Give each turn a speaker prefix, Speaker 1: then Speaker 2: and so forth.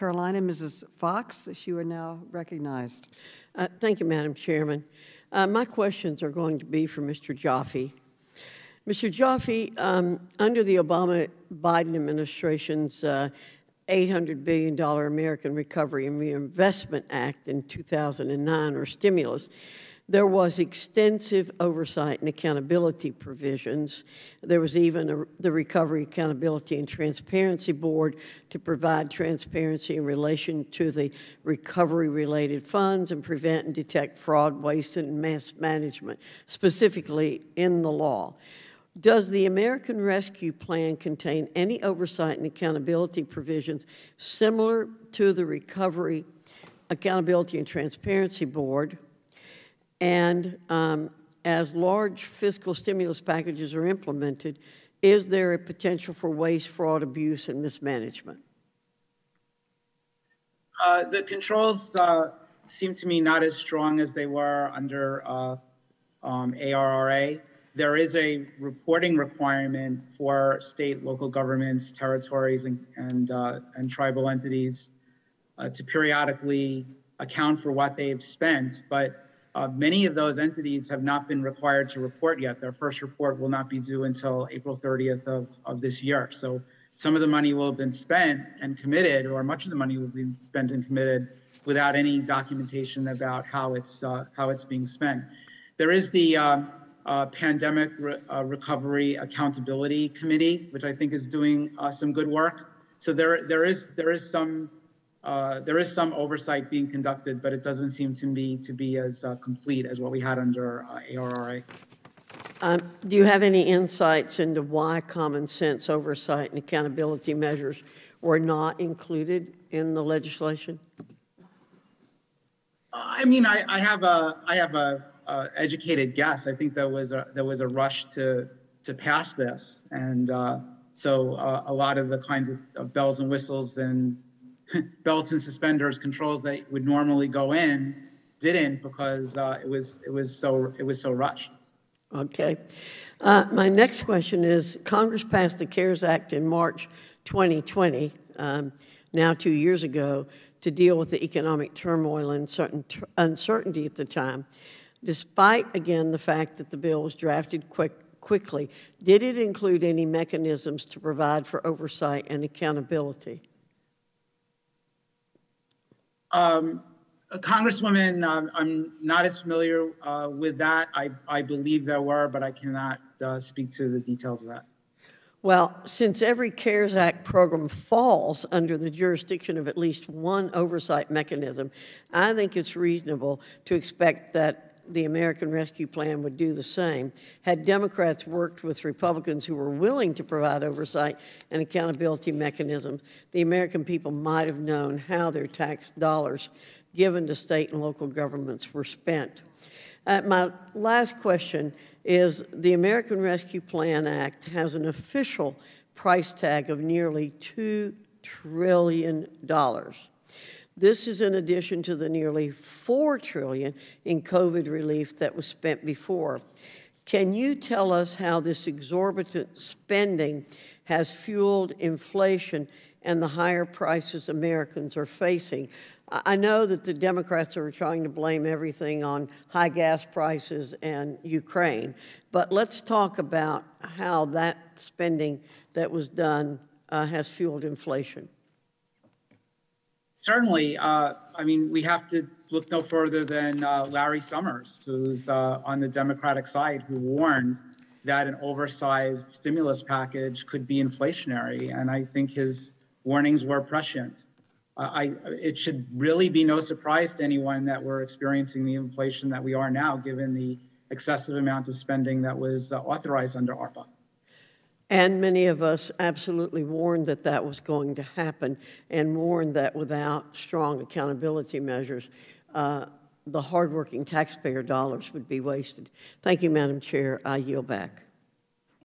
Speaker 1: Carolina. Mrs. Foxx, you are now recognized.
Speaker 2: Thank you, Madam Chairman. My questions are going to be for Mr. Jaffe. Mr. Jaffe, under the Obama-Biden administration's $800 billion American Recovery and Reinvestment Act in 2009, or stimulus, there was extensive oversight and accountability provisions. There was even the Recovery, Accountability, and Transparency Board to provide transparency in relation to the recovery-related funds and prevent and detect fraud, waste, and mismanagement, specifically in the law. Does the American Rescue Plan contain any oversight and accountability provisions similar to the Recovery, Accountability, and Transparency Board? And as large fiscal stimulus packages are implemented, is there a potential for waste, fraud, abuse, and mismanagement?
Speaker 3: The controls seem to me not as strong as they were under ARRA. There is a reporting requirement for state, local governments, territories, and tribal entities to periodically account for what they've spent, but many of those entities have not been required to report yet. Their first report will not be due until April 30th of this year. So some of the money will have been spent and committed, or much of the money will be spent and committed without any documentation about how it's being spent. There is the Pandemic Recovery Accountability Committee, which I think is doing some good work. So there is some oversight being conducted, but it doesn't seem to me to be as complete as what we had under ARRA.
Speaker 2: Do you have any insights into why common sense oversight and accountability measures were not included in the legislation?
Speaker 3: I mean, I have a educated guess. I think there was a rush to pass this, and so a lot of the kinds of bells and whistles and belts and suspenders controls that would normally go in didn't, because it was so rushed.
Speaker 2: Okay. My next question is: Congress passed the CARES Act in March 2020, now 2 years ago, to deal with the economic turmoil and uncertainty at the time. Despite, again, the fact that the bill was drafted quickly, did it include any mechanisms to provide for oversight and accountability?
Speaker 3: Congresswoman, I'm not as familiar with that. I believe there were, but I cannot speak to the details of that.
Speaker 2: Well, since every CARES Act program falls under the jurisdiction of at least one oversight mechanism, I think it's reasonable to expect that the American Rescue Plan would do the same. Had Democrats worked with Republicans who were willing to provide oversight and accountability mechanisms, the American people might have known how their tax dollars given to state and local governments were spent. My last question is: the American Rescue Plan Act has an official price tag of nearly $2 trillion. This is in addition to the nearly $4 trillion in COVID relief that was spent before. Can you tell us how this exorbitant spending has fueled inflation and the higher prices Americans are facing? I know that the Democrats are trying to blame everything on high gas prices and Ukraine, but let's talk about how that spending that was done has fueled inflation.
Speaker 3: Certainly. I mean, we have to look no further than Larry Summers, who's on the Democratic side, who warned that an oversized stimulus package could be inflationary. And I think his warnings were prescient. It should really be no surprise to anyone that we're experiencing the inflation that we are now, given the excessive amount of spending that was authorized under ARPA.
Speaker 2: And many of us absolutely warned that that was going to happen, and warned that without strong accountability measures, the hardworking taxpayer dollars would be wasted. Thank you, Madam Chair. I yield back.